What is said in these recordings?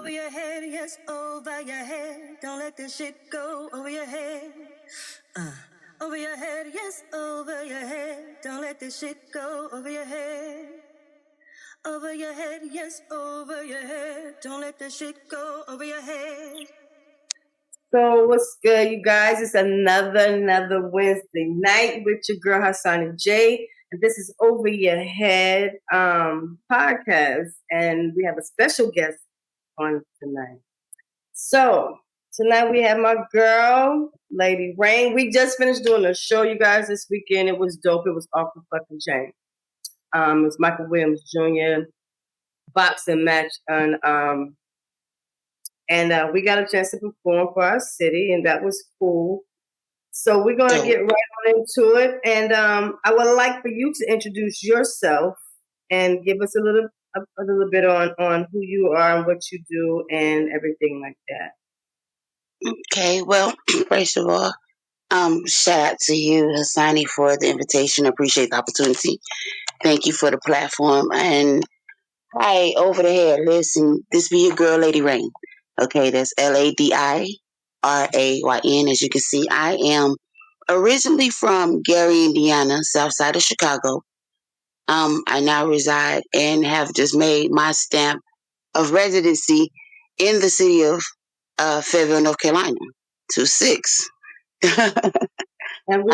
Over your head, yes, over your head. Don't let this shit go over your head. Over your head, yes, over your head. Don't let this shit go over your head. Over your head, yes, over your head. Don't let this shit go over your head. So what's good, you guys? It's another Wednesday night with your girl Hasani J. And this is Over Your Head podcast. And we have a special guest on tonight. So tonight we have my girl, Lady Rayn. We just finished doing a show, you guys, this weekend. It was dope. It was off the fucking chain. It was Michael Williams Jr. boxing match, and we got a chance to perform for our city, and that was cool. So we're gonna get right on into it, and I would like for you to introduce yourself and give us a little bit on who you are and what you do and everything like that. Okay, well, first of all, shout out to you, Hasani, for the invitation. I appreciate the opportunity. Thank you for the platform. And hi, over the head. Listen, this be your girl, Lady Rayn. Okay, that's LadiRayn. As you can see, I am originally from Gary, Indiana, south side of Chicago. I now reside and have just made my stamp of residency in the city of Fayetteville, North Carolina, 26. Other than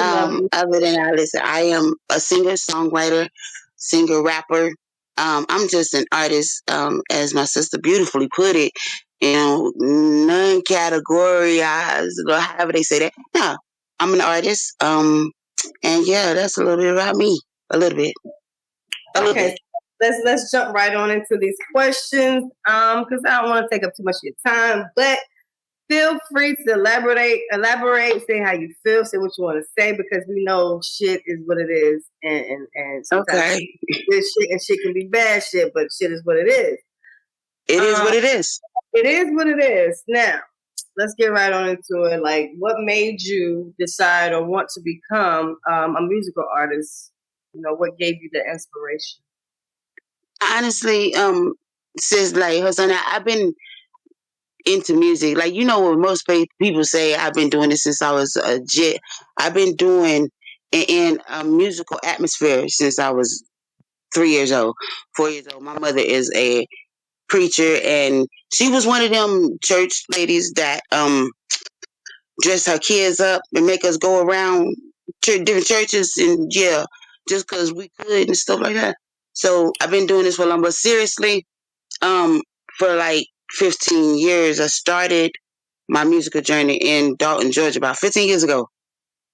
that, listen, I am a singer, songwriter, singer, rapper. I'm just an artist, as my sister beautifully put it, non-categorized, or however they say that. No, I'm an artist. And yeah, that's a little bit about me. A little bit. Okay. Let's jump right on into these questions. Because I don't want to take up too much of your time, but feel free to elaborate, say how you feel, say what you want to say, because we know shit is what it is, and sometimes good shit and shit can be bad shit, but shit is what it is. It is what it is. It is what it is. Now, let's get right on into it. Like, what made you decide or want to become a musical artist? You know, what gave you the inspiration? Honestly, sis, like, Hasani, I've been into music. Like, you know what most people say, I've been doing this since I was a jit. I've been doing in a musical atmosphere since I was 3 years old, 4 years old. My mother is a preacher, and she was one of them church ladies that dress her kids up and make us go around different churches, and yeah, just because we could and stuff like that. So I've been doing this for long, but seriously, for like 15 years. I started my musical journey in Dalton, Georgia about 15 years ago.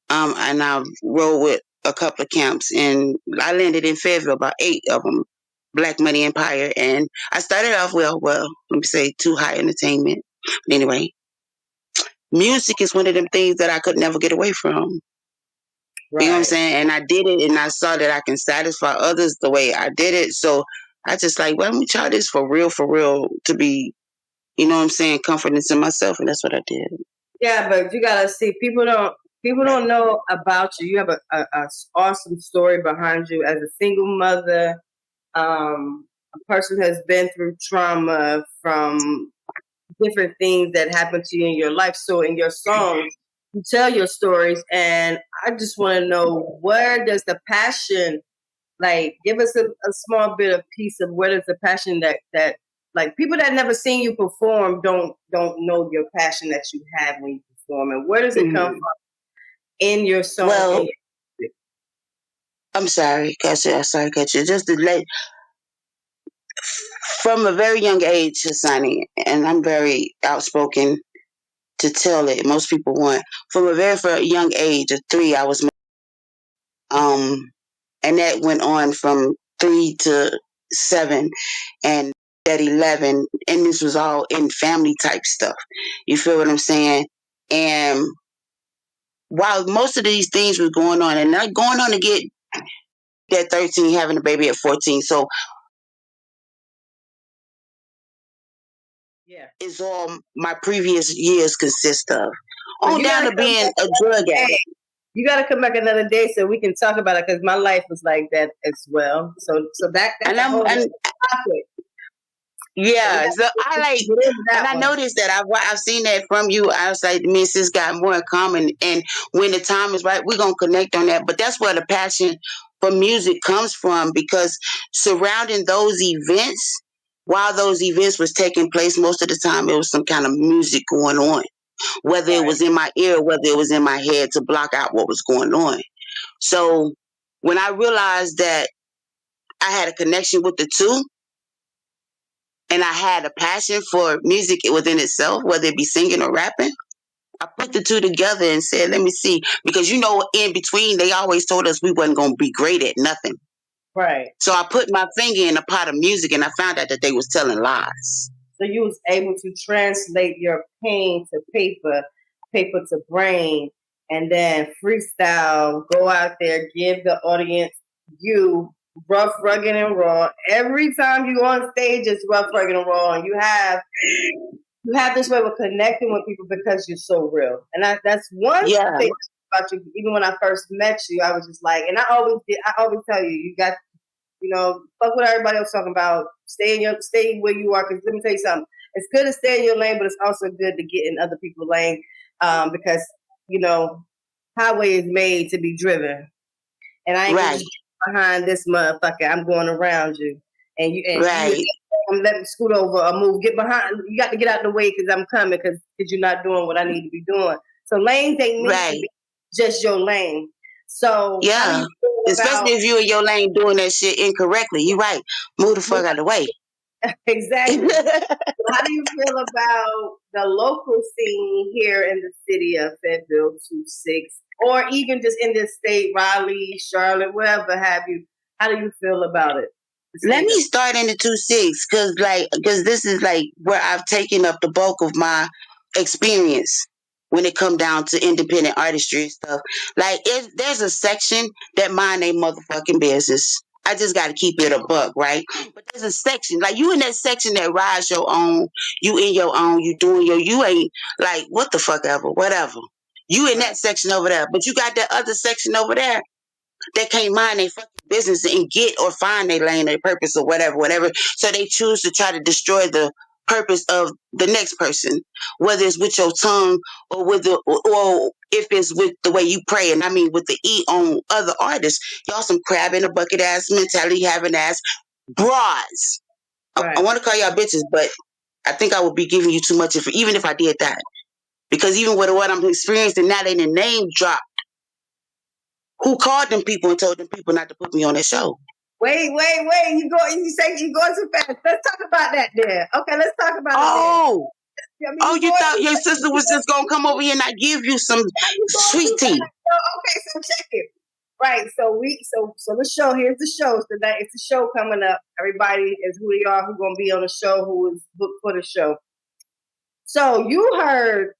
And I rode with a couple of camps, and I landed in Fayetteville, about 8 of them, Black Money Empire. And I started off well, let me say Too High Entertainment. But anyway, music is one of them things that I could never get away from. Right. You know what I'm saying? And I did it, and I saw that I can satisfy others the way I did it. So I just like, well, let me try this for real, to be, you know what I'm saying, confidence in myself, and that's what I did. Yeah, but you gotta see, people don't know about you. You have a awesome story behind you as a single mother, a person who has been through trauma from different things that happened to you in your life. So in your songs, you tell your stories, and I just want to know, where does the passion, like, give us a small bit of piece of where does the passion that like people that never seen you perform don't know your passion that you have when you perform, and where does it come from in your song? Well, I'm sorry, catch you. Just to let, from a very young age, Hasani, and I'm very outspoken to tell it. Most people want. From a very young age of 3, I was, and that went on from 3 to 7, and at 11, and this was all in family type stuff. You feel what I'm saying? And while most of these things were going on, and not going on to get that 13, having a baby at 14, so yeah, is all my previous years consist of. On down to being a drug addict. You got to come back another day so we can talk about it, because my life was like that as well. So that's a whole topic. Yeah, so I like, get into and that I one. noticed that I've seen that from you. I was like, me and sis got more in common, and when the time is right, we're gonna connect on that. But that's where the passion for music comes from, because surrounding those events, while those events was taking place, most of the time it was some kind of music going on, whether it Right. was in my ear, whether it was in my head to block out what was going on. So when I realized that I had a connection with the two, and I had a passion for music within itself, whether it be singing or rapping, I put the two together and said, let me see. Because, in between, they always told us we wasn't going to be great at nothing. Right. So I put my finger in a pot of music, and I found out that they was telling lies. So you was able to translate your pain to paper, paper to brain, and then freestyle, go out there, give the audience you rough, rugged, and raw. Every time you on stage, it's rough, rugged, and raw, and you have this way of connecting with people because you're so real. And that's one Yeah. thing about you. Even when I first met you, I was just like, and I always tell you, you got, fuck what everybody else talking about. Stay where you are. Because let me tell you something. It's good to stay in your lane, but it's also good to get in other people's lane, because highway is made to be driven, and I ain't gonna just get behind this motherfucker. I'm going around you, and you let me scoot over or move. Get behind. You got to get out of the way because I'm coming because you're not doing what I need to be doing. So lanes ain't meant to be just your lane. So how do you feel especially if you in your lane doing that shit incorrectly. You right. Move the fuck out of the way. Exactly. How do you feel about the local scene here in the city of Fayetteville 26, or even just in this state, Raleigh, Charlotte, whatever have you? How do you feel about it? Let me start in the 26, because this is like where I've taken up the bulk of my experience when it come down to independent artistry and stuff. Like, there's a section that mind they motherfucking business. I just got to keep it a buck, right? But there's a section, like you in that section that rides your own, you in your own, you doing you ain't like, what the fuck ever, whatever. You in that section over there, but you got that other section over there that can't mind their fucking business and get or find their lane, their purpose, or whatever. So they choose to try to destroy the purpose of the next person, whether it's with your tongue or or if it's with the way you pray. And I mean with the E on other artists. Y'all some crab in a bucket ass mentality having ass bras. Right. I want to call y'all bitches, but I think I would be giving you too much even if I did that. Because even with what I'm experiencing now, they didn't name drop who called them people and told them people not to put me on their show. Wait. You say you going too fast. Let's talk about that then. Okay, let's talk about it then. You thought your sister was just going to come over here and I give you some sweet tea. Okay, so check it. Right, so the show, here's the show. So that it's the show coming up. Everybody is who they are, who's going to be on the show, who is booked for the show. So you heard,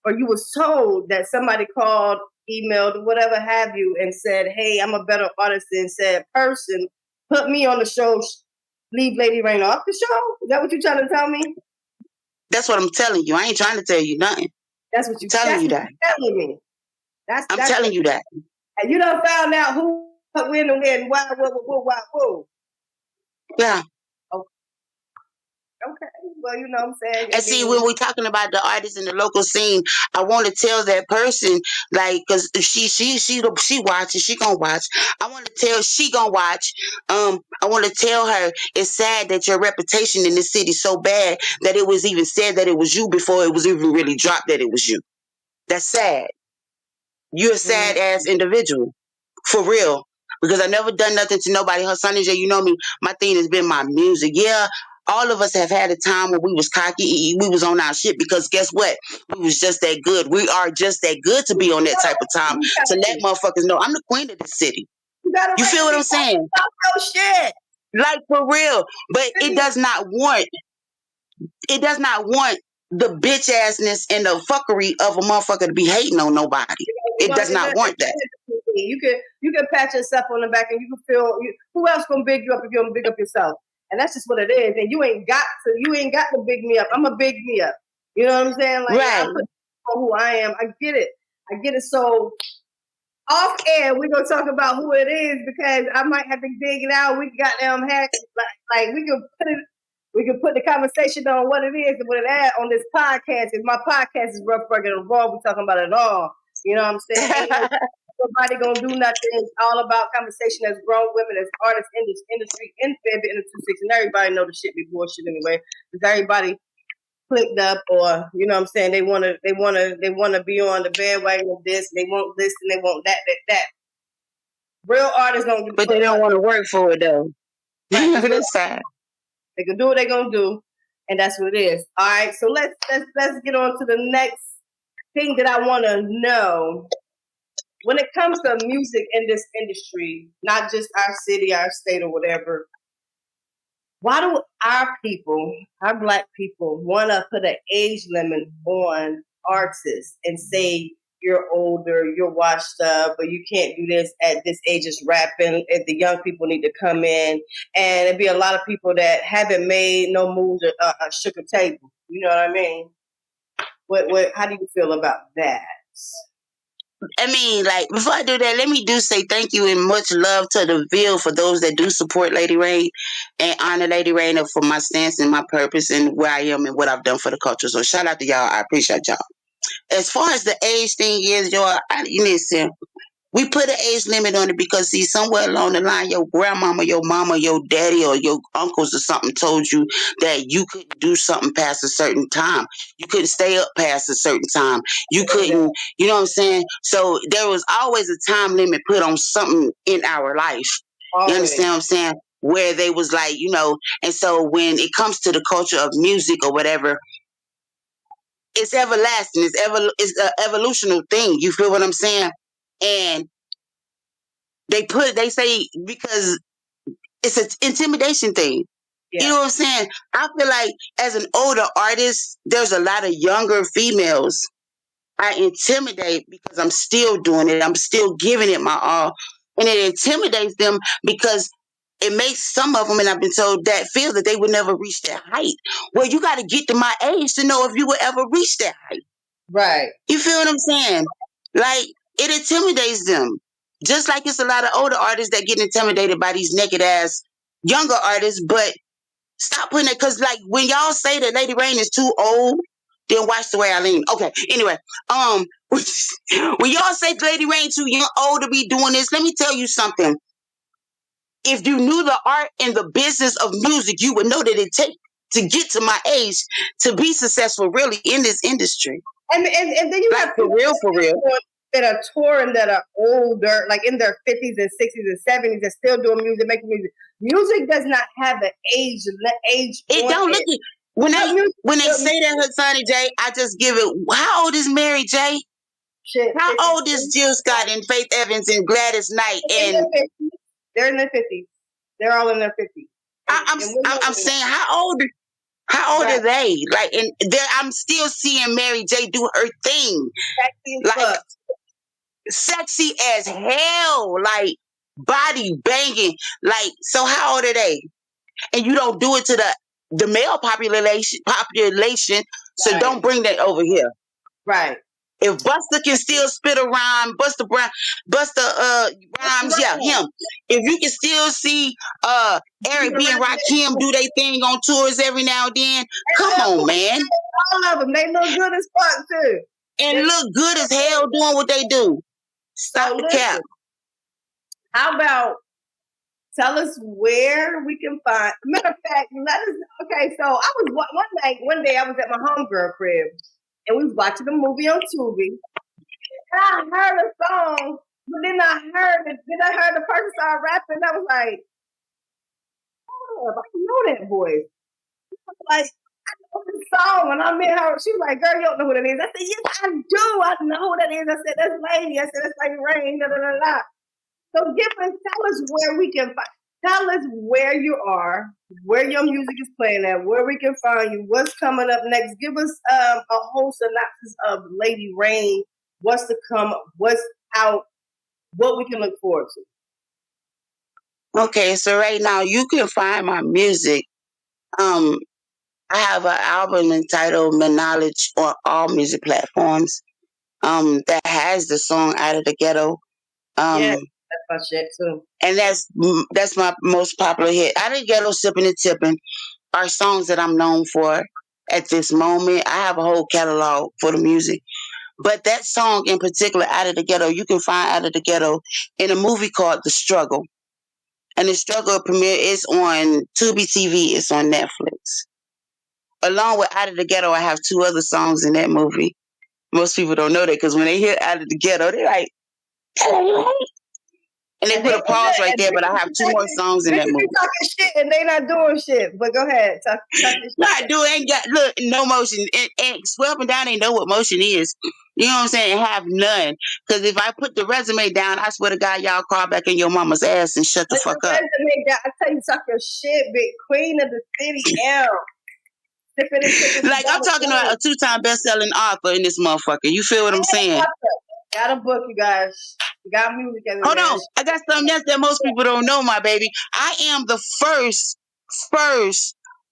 or you was told that somebody called, emailed, whatever have you, and said, hey, I'm a better artist than said person. Put me on the show. Leave Lady Rayn off the show? Is that what you're trying to tell me? That's what I'm telling you. I ain't trying to tell you nothing. That's what you're telling me. I'm telling you that. And you done found out who, when, and when, why. Yeah. Okay. Well, you know what I'm saying. And see, when we're talking about the artists in the local scene, I want to tell that person, like, because if she watches, she gonna watch. I want to tell she gonna watch. I want to tell her it's sad that your reputation in this city is so bad that it was even said that it was you before it was even really dropped that it was you. That's sad. You're a sad ass individual, for real. Because I never done nothing to nobody. Hasani J, you know me. My thing has been my music. Yeah, all of us have had a time when we was cocky, we was on our shit. Because guess what? We was just that good. We are just that good to be on that type of time. To let motherfuckers know I'm the queen of this city. You feel what I'm saying? Oh shit! Like for real. But it does not warrant. It does not want the bitch assness and the fuckery of a motherfucker to be hating on nobody. It does not want that. You can pat yourself on the back and you can feel who else gonna big you up if you don't big up yourself? And that's just what it is. And you ain't got to big me up. I'm a big me up. You know what I'm saying? Like I put on who I am. I get it. So off air, we're gonna talk about who it is because I might have to dig it out. We got them hacks like we can put it. We can put the conversation on what it is and what it is on this podcast. If my podcast is rough, rugged, and raw, we're talking about it all. You know what I'm saying? Ain't nobody gonna do nothing. It's all about conversation as grown women, as artists in this industry, in Fed, in the 2-6, and everybody know the shit be bullshit anyway. Because everybody clicked up, or you know what I'm saying, they wanna be on the bandwagon of this, they want this and they want that. Real artists don't give a But they don't want to work for it though. Right. That's sad. They can do what they're gonna do, and that's what it is. All right, so let's get on to the next thing that I want to know. When it comes to music in this industry, not just our city, our state, or whatever, why do our people, our Black people, want to put an age limit on artists and say you're older, you're washed up, or you can't do this at this age is rapping, and the young people need to come in, and it'd be a lot of people that haven't made no moves or shook a table. You know what I mean? How do you feel about that? I mean, like, before I do that, let me say thank you and much love to the Ville for those that do support Lady Rayn and honor Lady Rayn for my stance and my purpose and where I am and what I've done for the culture. So shout out to y'all. I appreciate y'all. As far as the age thing is, y'all, listen, we put an age limit on it because, see, somewhere along the line, your grandmama, your mama, your daddy, or your uncles or something told you that you couldn't do something past a certain time. You couldn't stay up past a certain time. You couldn't, you know what I'm saying? So there was always a time limit put on something in our life. You understand what I'm saying? Where they was like, and so when it comes to the culture of music or whatever, it's everlasting. It's an evolutional thing. You feel what I'm saying? And they say because it's an intimidation thing. Yeah. You know what I'm saying? I feel like as an older artist, there's a lot of younger females I intimidate because I'm still doing it. I'm still giving it my all. And it intimidates them because it makes some of them, and I've been told, that feel that they would never reach that height. Well, you got to get to my age to know if you would ever reach that height. Right. You feel what I'm saying? Like, it intimidates them. Just like it's a lot of older artists that get intimidated by these naked ass younger artists, but stop putting it, because like when y'all say that Lady Rayn is too old, then watch the way I lean. Okay, anyway, when y'all say Lady Rayn too young, old to be doing this, let me tell you something. If you knew the art and the business of music, you would know that it takes to get to my age to be successful really in this industry. And then you like, have for real that are touring, that are older, like in their 50s and 60s and 70s, that still doing music, making music. Music does not have an age. It don't look it. When they say that, Hasani J, I just give it. How old is Mary J? Shit, how old is Jill Scott and Faith Evans and Gladys Knight? And they're in their 50s. They're all in their 50s. I'm saying, how old right. are they? Like, and I'm still seeing Mary J do her thing. Sexy as hell, like body banging. Like, so how old are they? And you don't do it to the male population. So right. Don't bring that over here. Right. If Busta can still spit a rhyme, Busta rhymes, yeah, him. If you can still see Eric B and Rakim do their thing on tours every now and then, come on, man. All of them, they look good as fuck too. And they look good as hell doing what they do. Stop the cap. How about tell us where we can find? Matter of fact, let us. Okay, so I was one day I was at my homegirl crib. And we was watching a movie on Tubi. And I heard a song, but then I heard the person start rapping. And I was like, oh, I know that voice. I was like, I know this song. And I met her. She was like, girl, you don't know who that is. I said, yes, I do. I know who that is. I said, that's Lady. I said, that's Lady Rayn. Da, da, da, da. So tell us where we can find. Tell us where you are, where your music is playing at, where we can find you, what's coming up next. Give us a whole synopsis of Lady Rayn, what's to come, what's out, what we can look forward to. Okay, so right now you can find my music. I have an album entitled My Knowledge on all music platforms that has the song Out of the Ghetto. Yeah. That's my shit too. And that's my most popular hit. Out of the Ghetto, Sipping and Tipping. are songs that I'm known for at this moment. I have a whole catalog for the music. But that song in particular, Out of the Ghetto, you can find Out of the Ghetto in a movie called The Struggle. And The Struggle premiere is on Tubi TV. It's on Netflix. Along with Out of the Ghetto, I have 2 other songs in that movie. Most people don't know that because when they hear Out of the Ghetto, they're like, hello. And they put a pause right there, but I have 2 more songs in that movie. Talking shit and they not doing shit. But go ahead, talk your shit. Not do ain't got look no motion and swear up and down. They know what motion is. You know what I'm saying? Have none. Because if I put the resume down, I swear to God, y'all crawl back in your mama's ass and shut the fuck up. Resume down. I tell you, talk your shit, big queen of the city. Like I'm talking about a 2-time best-selling author in this motherfucker. You feel what I'm saying? Got a book, you guys. You got music. Hold on, I got something else that most people don't know, my baby. I am the first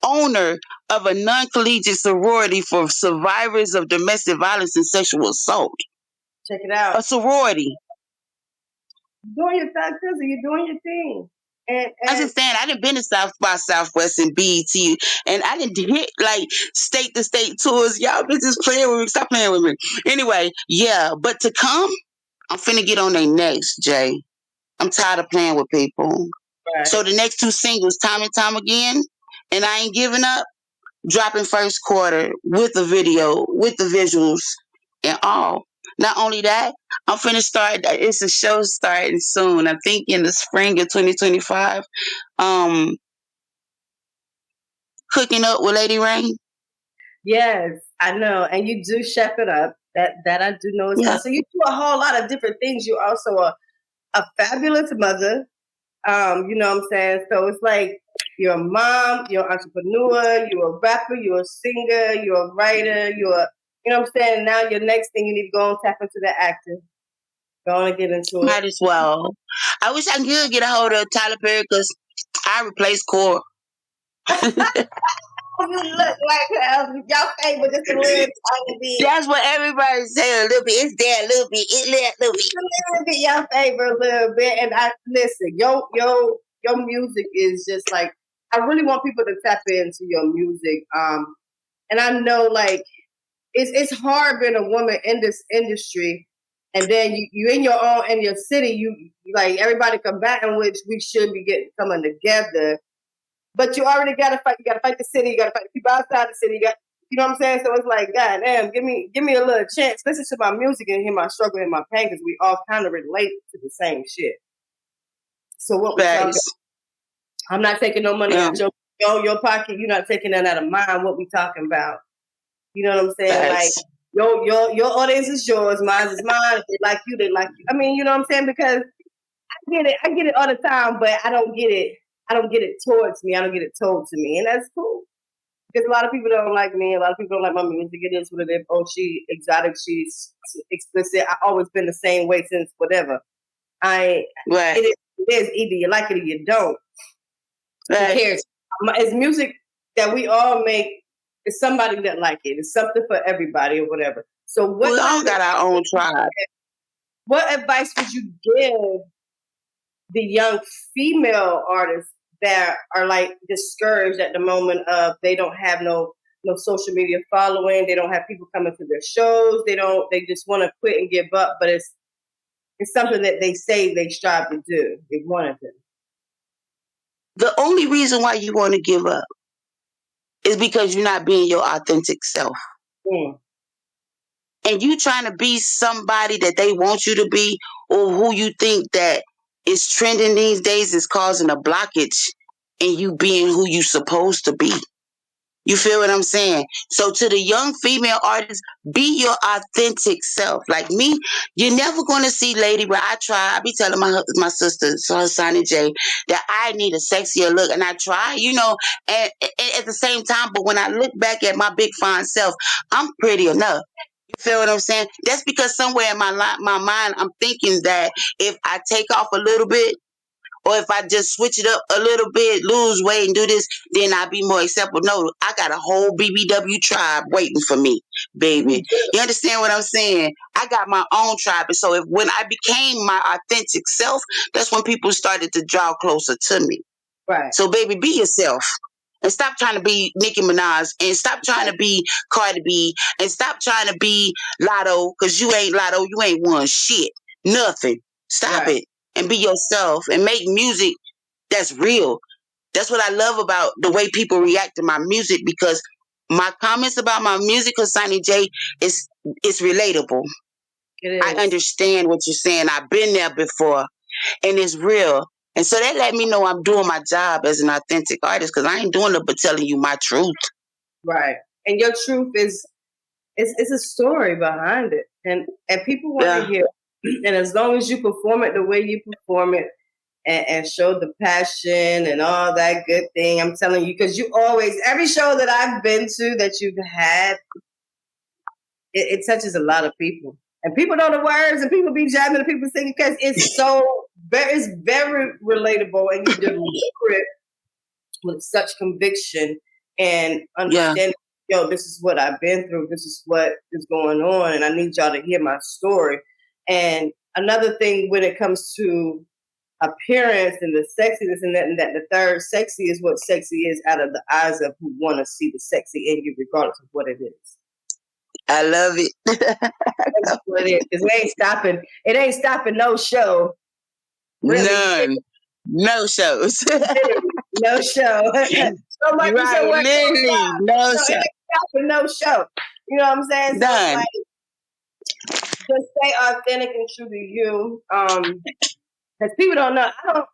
owner of a non-collegiate sorority for survivors of domestic violence and sexual assault. Check it out. A sorority. You're doing your thing, cousin. You're doing your thing. And I just saying, I done been to South by Southwest and BET, and I didn't hit like state to state tours. Y'all bitches playing with me. Stop playing with me. Anyway, yeah, but to come, I'm finna get on their necks, Jay. I'm tired of playing with people. Right. So the next 2 singles, Time and Time Again, and I Ain't Giving Up, dropping first quarter with the video, with the visuals, and all. Not only that, I'm finna start. It's a show starting soon. I think in the spring of 2025. Cooking Up with Lady Rayn. Yes, I know, and you do chef it up. That I do know as well. So you do a whole lot of different things. You're also a fabulous mother. You know what I'm saying? So it's like you're a mom, you're an entrepreneur, you're a rapper, you're a singer, you're a writer, you know what I'm saying? Now your next thing you need to go and tap into the acting. Go and get into it. Might as well. I wish I could get a hold of Tyler Perry because I replaced Cora. You look like her. Y'all favorite just a little tiny bit. That's what everybody say. A little bit. It's there a little bit. It's there a little bit. A little bit. Y'all favorite a little bit. And I listen. Your music is just like I really want people to tap into your music. And I know like it's hard being a woman in this industry, and then you in your own in your city. You like everybody combating, which we should be coming together. But you already got to fight. You got to fight the city. You got to fight the people outside the city. You know what I'm saying? So it's like, God damn, give me a little chance. Listen to my music and hear my struggle and my pain because we all kind of relate to the same shit. So what we talking about? I'm not taking no money out your pocket. You're not taking none out of mine. What we talking about? You know what I'm saying? Like your audience is yours, mine is mine. If they like you, they like you. I mean, you know what I'm saying? Because I get it all the time, but I don't get it. I don't get it towards me. I don't get it told to me. And that's cool. Because a lot of people don't like me. A lot of people don't like my music. It is what it is. Oh, she exotic. She's explicit. I've always been the same way since whatever. It is. Either you like it or you don't. Right. Who cares? It's music that we all make. It's somebody that like it. It's something for everybody or whatever. So we all got our own tribe. What advice would you give the young female artists that are like discouraged at the moment of they don't have no social media following, they don't have people coming to their shows, they just want to quit and give up, but it's something that they say they strive to do. They want to do. The only reason why you want to give up is because you're not being your authentic self. And you trying to be somebody that they want you to be or who you think that is trending these days is causing a blockage in you being who you supposed to be. You feel what I'm saying? So to the young female artists, be your authentic self. Like me, you're never going to see Lady where I be telling my sister, so Hasani J, that I need a sexier look. And I try, and at the same time, but when I look back at my big fine self, I'm pretty enough. You feel what I'm saying? That's because somewhere in my mind, I'm thinking that if I take off a little bit, or if I just switch it up a little bit, lose weight and do this, then I'll be more acceptable. No, I got a whole BBW tribe waiting for me, baby. You understand what I'm saying? I got my own tribe. And so when I became my authentic self, that's when people started to draw closer to me. Right. So, baby, be yourself. and stop trying to be Nicki Minaj, and stop trying to be Cardi B, and stop trying to be Lotto, because you ain't Lotto, you ain't won shit, nothing. Stop it and be yourself and make music that's real. That's what I love about the way people react to my music, because my comments about my music, Hasani J, is it's relatable. I understand what you're saying. I've been there before, and it's real. And so that let me know I'm doing my job as an authentic artist, because I ain't doing it but telling you my truth. Right. And your truth is it's a story behind it. And people want to hear it. And as long as you perform it the way you perform it, and show the passion and all that good thing, I'm telling you, because you always, every show that I've been to that you've had, it touches a lot of people. And people know the words, and people be jamming, and people singing, because it's very relatable, and you deliver it with such conviction and understanding. Yo, this is what I've been through. This is what is going on, and I need y'all to hear my story. And another thing, when it comes to appearance and the sexiness, and that the third sexy is what sexy is out of the eyes of who want to see the sexy in you, regardless of what it is. I love it. That's what it is. It ain't stopping no show. Really. None. No shows. No show. So much right, literally, no show. It ain't stopping no show. You know what I'm saying? So Done. like, just stay authentic and true to you. Because people don't know.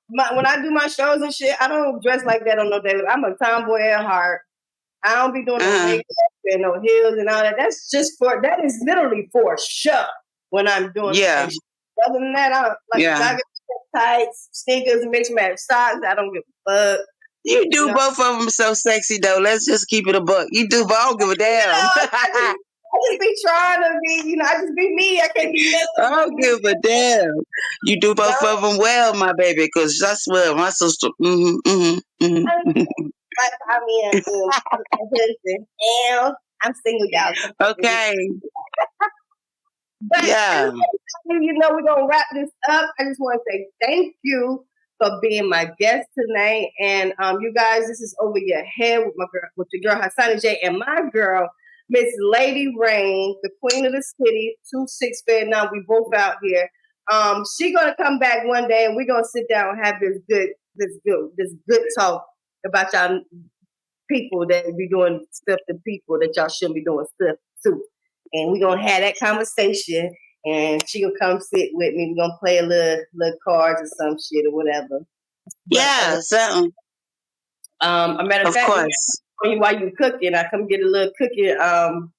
When I do my shows and shit, I don't dress like that on no daily. I'm a tomboy at heart. I don't be doing no makeup and no heels and all that. That is literally for show when I'm doing it. Other than that, I don't like jogging tights, sneakers, and mixed match socks. I don't give a fuck. You do both of them so sexy though. Let's just keep it a buck. You do both. I don't give a damn. I just be trying to be, I just be me. I can't be nothing. I don't give a damn. You do both of them well, my baby, because that's what my sister. I mean, I'm single, y'all. Okay. But we're gonna wrap this up. I just want to say thank you for being my guest tonight, and you guys, this is Over Your Head with your girl Hasani J and my girl Miss Lady Rayn, the Queen of the City, 26 Fair. Now we both out here. She gonna come back one day, and we're gonna sit down and have this good talk about y'all people that be doing stuff to people that y'all shouldn't be doing stuff to. And we're going to have that conversation, and she will come sit with me. We're going to play a little cards or some shit or whatever. Something. A matter of fact, course. While you cooking, I come get a little cooking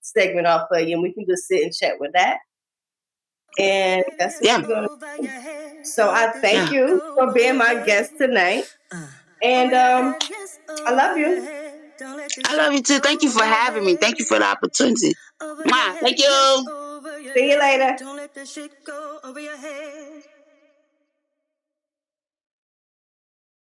segment off of you, and we can just sit and chat with that. And that's what we're going to do. So I thank you for being my guest tonight. And I love you. I love you too. Thank you for having me. Thank you for the opportunity. Thank you. See you later. Don't let the shit go over your head.